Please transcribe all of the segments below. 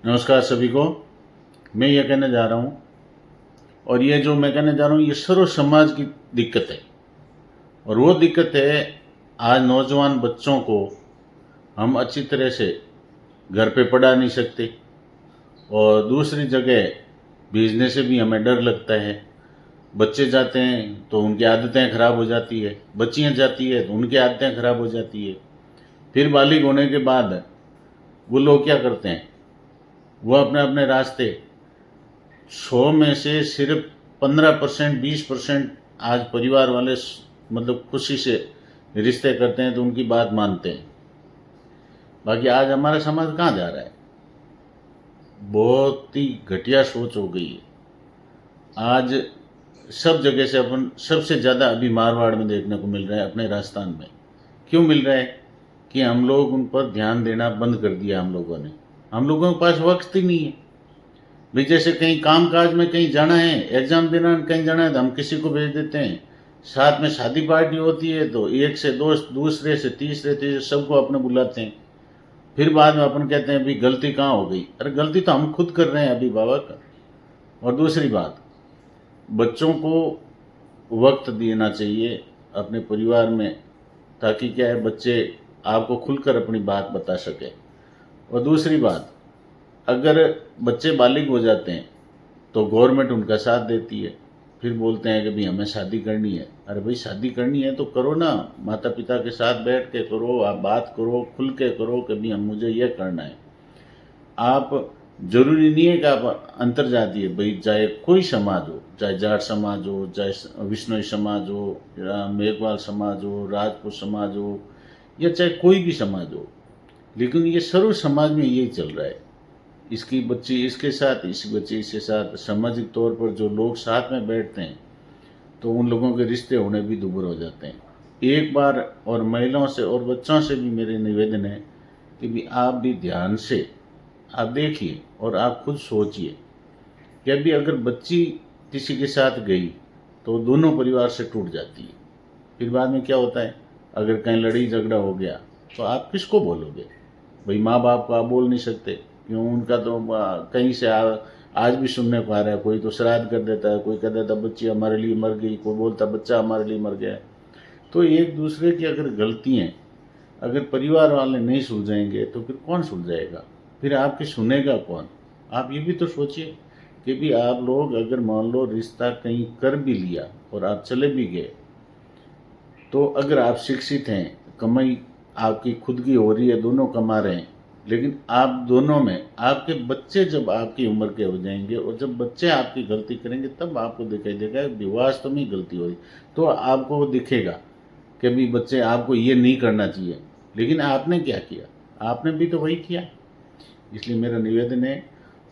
नमस्कार सभी को। मैं ये कहने जा रहा हूँ, और ये जो मैं कहने जा रहा हूँ ये सर्व समाज की दिक्कत है। और वो दिक्कत है, आज नौजवान बच्चों को हम अच्छी तरह से घर पे पढ़ा नहीं सकते, और दूसरी जगह भेजने से भी हमें डर लगता है। बच्चे जाते हैं तो उनकी आदतें खराब हो जाती है, बच्चियाँ जाती है तो उनकी आदतें खराब हो जाती है। फिर बालिग होने के बाद वो लोग क्या करते हैं, वो अपने अपने रास्ते 100 में से सिर्फ 15% 20% आज परिवार वाले मतलब खुशी से रिश्ते करते हैं तो उनकी बात मानते हैं। बाकी आज हमारा समाज कहाँ जा रहा है, बहुत ही घटिया सोच हो गई है। आज सब जगह से अपन सबसे ज़्यादा अभी मारवाड़ में देखने को मिल रहा है, अपने राजस्थान में। क्यों मिल रहा है कि हम लोग उन पर ध्यान देना बंद कर दिया। हम लोगों के पास वक्त ही नहीं है। भाई जैसे कहीं काम काज में कहीं जाना है, एग्जाम देना कहीं जाना है तो हम किसी को भेज देते हैं। साथ में शादी पार्टी होती है तो एक से दोस्त, दूसरे से तीसरे सबको अपने बुलाते हैं। फिर बाद में अपन कहते हैं भाई गलती कहाँ हो गई। अरे गलती तो हम खुद कर रहे हैं अभी बाबा का। और दूसरी बात, बच्चों को वक्त देना चाहिए अपने परिवार में, ताकि क्या है, बच्चे आपको खुलकर अपनी बात बता सके। और दूसरी बात, अगर बच्चे बालिग हो जाते हैं तो गवर्नमेंट उनका साथ देती है। फिर बोलते हैं कि भाई हमें शादी करनी है। अरे भाई शादी करनी है तो करो ना, माता पिता के साथ बैठ के करो, आप बात करो, खुल के करो कि भाई हम मुझे ये करना है। आप जरूरी नहीं है कि आप अंतर्जातीय, भाई चाहे कोई समाज हो, चाहे जाट समाज हो, चाहे विश्नोई समाज हो, या मेघवाल समाज हो, राजपूत समाज हो, या चाहे कोई भी समाज हो, लेकिन ये सर्व समाज में यही चल रहा है। इसकी बच्ची इसके साथ, इसकी बच्ची इसके साथ। सामाजिक तौर पर जो लोग साथ में बैठते हैं तो उन लोगों के रिश्ते होने भी दूभर हो जाते हैं। एक बार और महिलाओं से और बच्चों से भी मेरे निवेदन है कि भी आप भी ध्यान से आप देखिए और आप खुद सोचिए कि अभी अगर बच्ची किसी के साथ गई तो दोनों परिवार से टूट जाती है। फिर बाद में क्या होता है, अगर कहीं लड़ाई झगड़ा हो गया तो आप किसको बोलोगे। भाई माँ बाप को आप बोल नहीं सकते, क्यों, उनका तो कहीं से आज भी सुनने को आ रहा है। कोई तो श्राद्ध कर देता है, कोई कह देता बच्ची हमारे लिए मर गई, कोई बोलता बच्चा हमारे लिए मर गया। तो एक दूसरे की अगर गलतियाँ अगर परिवार वाले नहीं सुलझाएंगे तो फिर कौन सुलझाएगा, फिर आपकी सुनेगा कौन। आप ये भी तो सोचिए कि भी आप लोग अगर मान लो रिश्ता कहीं कर भी लिया और आप चले भी गए, तो अगर आप शिक्षित हैं, कमाई आपकी खुद की हो रही है, दोनों कमा रहे हैं, लेकिन आप दोनों में आपके बच्चे जब आपकी उम्र के हो जाएंगे और जब बच्चे आपकी गलती करेंगे तब आपको दिखाई देगा वास्तव में गलती हो रही। तो आपको दिखेगा कि भी बच्चे आपको ये नहीं करना चाहिए, लेकिन आपने क्या किया, आपने भी तो वही किया। इसलिए मेरा निवेदन है,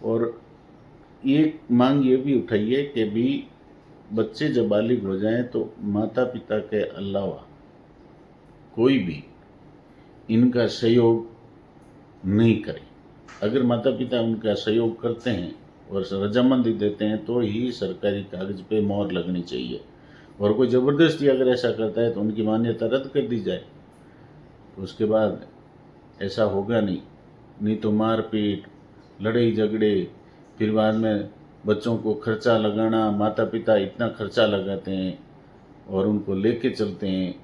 और एक मांग ये भी उठाइए कि भी बच्चे जब बालिग हो जाएं तो माता पिता के अलावा कोई भी इनका सहयोग नहीं करे। अगर माता पिता उनका सहयोग करते हैं और रजामंदी देते हैं तो ही सरकारी कागज पे मोहर लगनी चाहिए। और कोई ज़बरदस्ती अगर ऐसा करता है तो उनकी मान्यता रद्द कर दी जाए। तो उसके बाद ऐसा होगा नहीं। नहीं तो मारपीट, लड़ाई झगड़े, फिर बाद में बच्चों को खर्चा लगाना, माता पिता इतना खर्चा लगाते हैं और उनको लेके चलते हैं,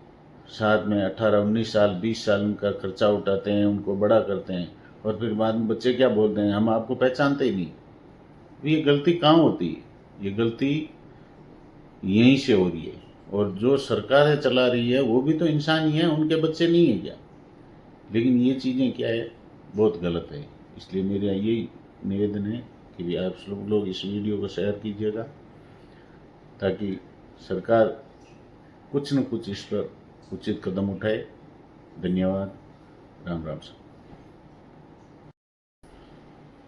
साथ में 18 19 साल 20 साल उनका खर्चा उठाते हैं, उनको बड़ा करते हैं, और फिर बाद में बच्चे क्या बोलते हैं, हम आपको पहचानते ही नहीं। तो ये गलती कहाँ होती है, ये गलती यहीं से हो रही है। और जो सरकारें चला रही है वो भी तो इंसान ही है, उनके बच्चे नहीं है क्या। लेकिन ये चीज़ें क्या है, बहुत गलत है। इसलिए मेरा यही निवेदन है कि भी आप सब लोग इस वीडियो को शेयर कीजिएगा, ताकि सरकार कुछ न कुछ इस पर उचित कदम उठाए। धन्यवाद। राम राम सर।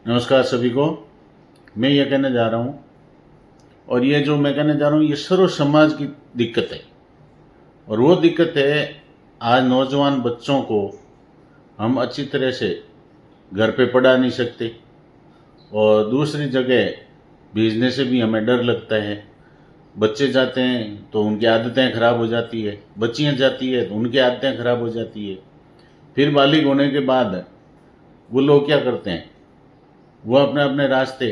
नमस्कार सभी को। मैं ये कहने जा रहा हूँ, और ये जो मैं कहने जा रहा हूँ ये सर्व समाज की दिक्कत है। और वो दिक्कत है, आज नौजवान बच्चों को हम अच्छी तरह से घर पे पढ़ा नहीं सकते, और दूसरी जगह भेजने से भी हमें डर लगता है। बच्चे जाते हैं तो उनकी आदतें खराब हो जाती है, बच्चियाँ जाती है तो उनकी आदतें खराब हो जाती है। फिर बालिग होने के बाद वो लोग क्या करते हैं, वो अपने अपने रास्ते,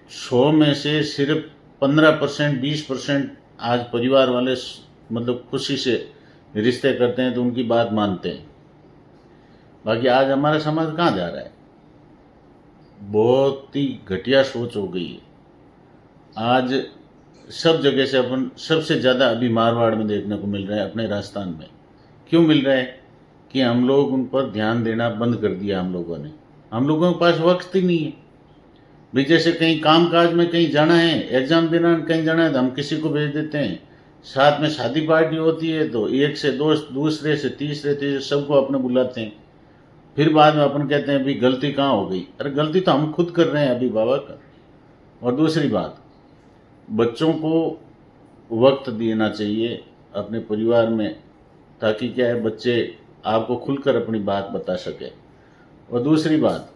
100 में से सिर्फ 15% 20% आज परिवार वाले मतलब खुशी से रिश्ते करते हैं तो उनकी बात मानते हैं। बाकी आज हमारा समाज कहाँ जा रहा है? बहुत ही घटिया सोच हो गई है। आज सब जगह से अपन सबसे ज़्यादा अभी मारवाड़ में देखने को मिल रहा है, अपने राजस्थान में। क्यों मिल रहा है? कि हम लोग उन पर ध्यान देना बंद कर दिया हम लोगों ने। हम लोगों के पास वक्त ही नहीं है भाई। जैसे कहीं काम काज में कहीं जाना है, एग्जाम देना कहीं जाना है तो हम किसी को भेज देते हैं। साथ में शादी पार्टी होती है तो एक से दोस्त, दूसरे से तीसरे सबको अपने बुलाते हैं। फिर बाद में अपन कहते हैं भाई गलती कहाँ हो गई? अरे गलती तो हम खुद कर रहे हैं अभी बाबा का। और दूसरी बात, बच्चों को वक्त देना चाहिए अपने परिवार में, ताकि क्या है बच्चे आपको खुलकर अपनी बात बता सके। और दूसरी बात,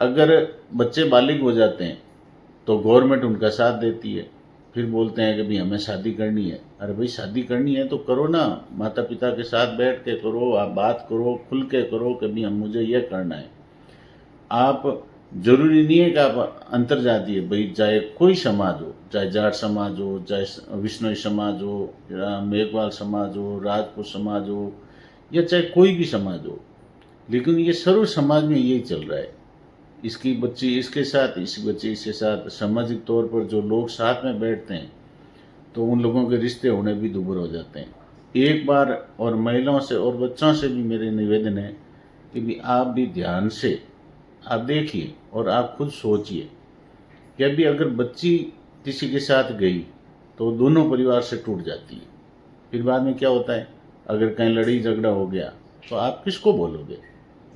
अगर बच्चे बालिग हो जाते हैं तो गवर्नमेंट उनका साथ देती है। फिर बोलते हैं कि भाई हमें शादी करनी है। अरे भाई शादी करनी है तो करो ना, माता पिता के साथ बैठ के करो, आप बात करो, खुल के करो कि भाई हम मुझे यह करना है। आप जरूरी नहीं है कि आप अंतर्जातीय, भाई चाहे कोई समाज हो, चाहे जाट समाज हो, चाहे विष्णोई समाज हो, या मेघवाल समाज हो, राजपूत समाज हो, या चाहे कोई भी समाज हो, लेकिन ये सर्व समाज में यही चल रहा है। इसकी बच्ची इसके साथ, इसकी बच्ची इसके साथ। सामाजिक तौर पर जो लोग साथ में बैठते हैं तो उन लोगों के रिश्ते होने भी दूभर हो जाते हैं। एक बार और महिलाओं से और बच्चों से भी मेरे निवेदन है कि भी आप भी ध्यान से आप देखिए और आप खुद सोचिए कि अभी अगर बच्ची किसी के साथ गई तो दोनों परिवार से टूट जाती है। फिर बाद में क्या होता है, अगर कहीं लड़ाई झगड़ा हो गया तो आप किसको बोलोगे?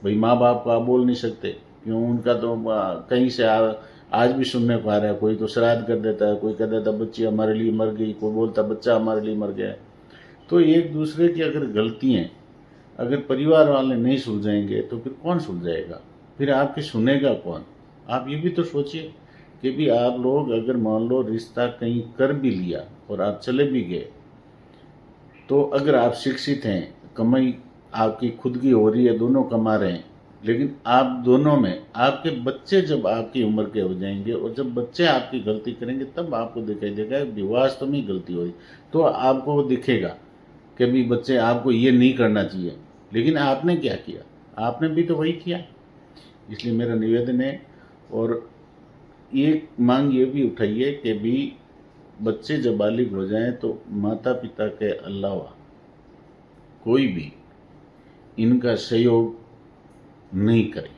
भाई माँ बाप को आप बोल नहीं सकते, क्यों? उनका तो कहीं से आज भी सुनने को आ रहा है। कोई तो श्राद्ध कर देता है, कोई कह देता बच्ची हमारे लिए मर गई, कोई बोलता बच्चा हमारे लिए मर गया। तो एक दूसरे की अगर गलतियाँ अगर परिवार वाले नहीं सुलझाएंगे तो फिर कौन सुलझाएगा? फिर आपकी सुनेगा कौन? आप ये भी तो सोचिए कि भी आप लोग अगर मान लो रिश्ता कहीं कर भी लिया और आप चले भी गए, तो अगर आप शिक्षित हैं, कमाई आपकी खुद की हो रही है, दोनों कमा रहे हैं, लेकिन आप दोनों में आपके बच्चे जब आपकी उम्र के हो जाएंगे और जब बच्चे आपकी गलती करेंगे तब आपको दिखाई देगा वास्तव में गलती हो रही। तो आपको दिखेगा कि भी बच्चे आपको ये नहीं करना चाहिए, लेकिन आपने क्या किया? आपने भी तो वही किया। इसलिए मेरा निवेदन है और एक मांग ये भी उठाइए कि भी बच्चे जब बालिग हो जाएं तो माता पिता के अलावा कोई भी इनका सहयोग नहीं करे।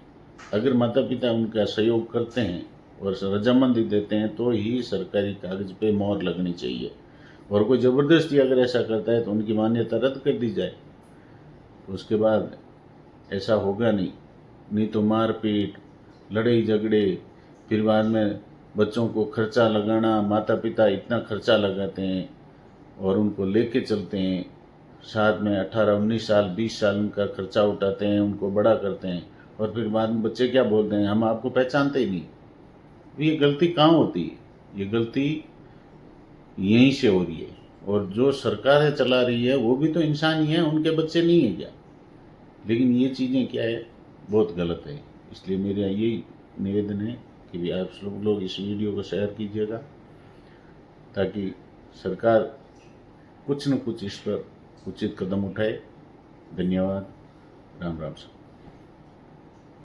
अगर माता पिता उनका सहयोग करते हैं और रजामंदी देते हैं तो ही सरकारी कागज पे मोहर लगनी चाहिए। और कोई ज़बरदस्ती अगर ऐसा करता है तो उनकी मान्यता रद्द कर दी जाए। तो उसके बाद ऐसा होगा नहीं तो मारपीट, लड़ाई झगड़े, फिर बाद में बच्चों को खर्चा लगाना। माता पिता इतना खर्चा लगाते हैं और उनको लेके चलते हैं साथ में, 18-19 साल 20 साल उनका खर्चा उठाते हैं, उनको बड़ा करते हैं, और फिर बाद में बच्चे क्या बोलते हैं, हम आपको पहचानते ही नहीं। ये गलती कहाँ होती है? ये गलती यहीं से हो रही है। और जो सरकारें चला रही है वो भी तो इंसान ही है, उनके बच्चे नहीं है क्या? लेकिन ये चीज़ें क्या है, बहुत गलत है। इसलिए मेरा यही निवेदन है कि भी आप सब लोग इस वीडियो को शेयर कीजिएगा ताकि सरकार कुछ न कुछ इस पर उचित कदम उठाए। धन्यवाद। राम राम।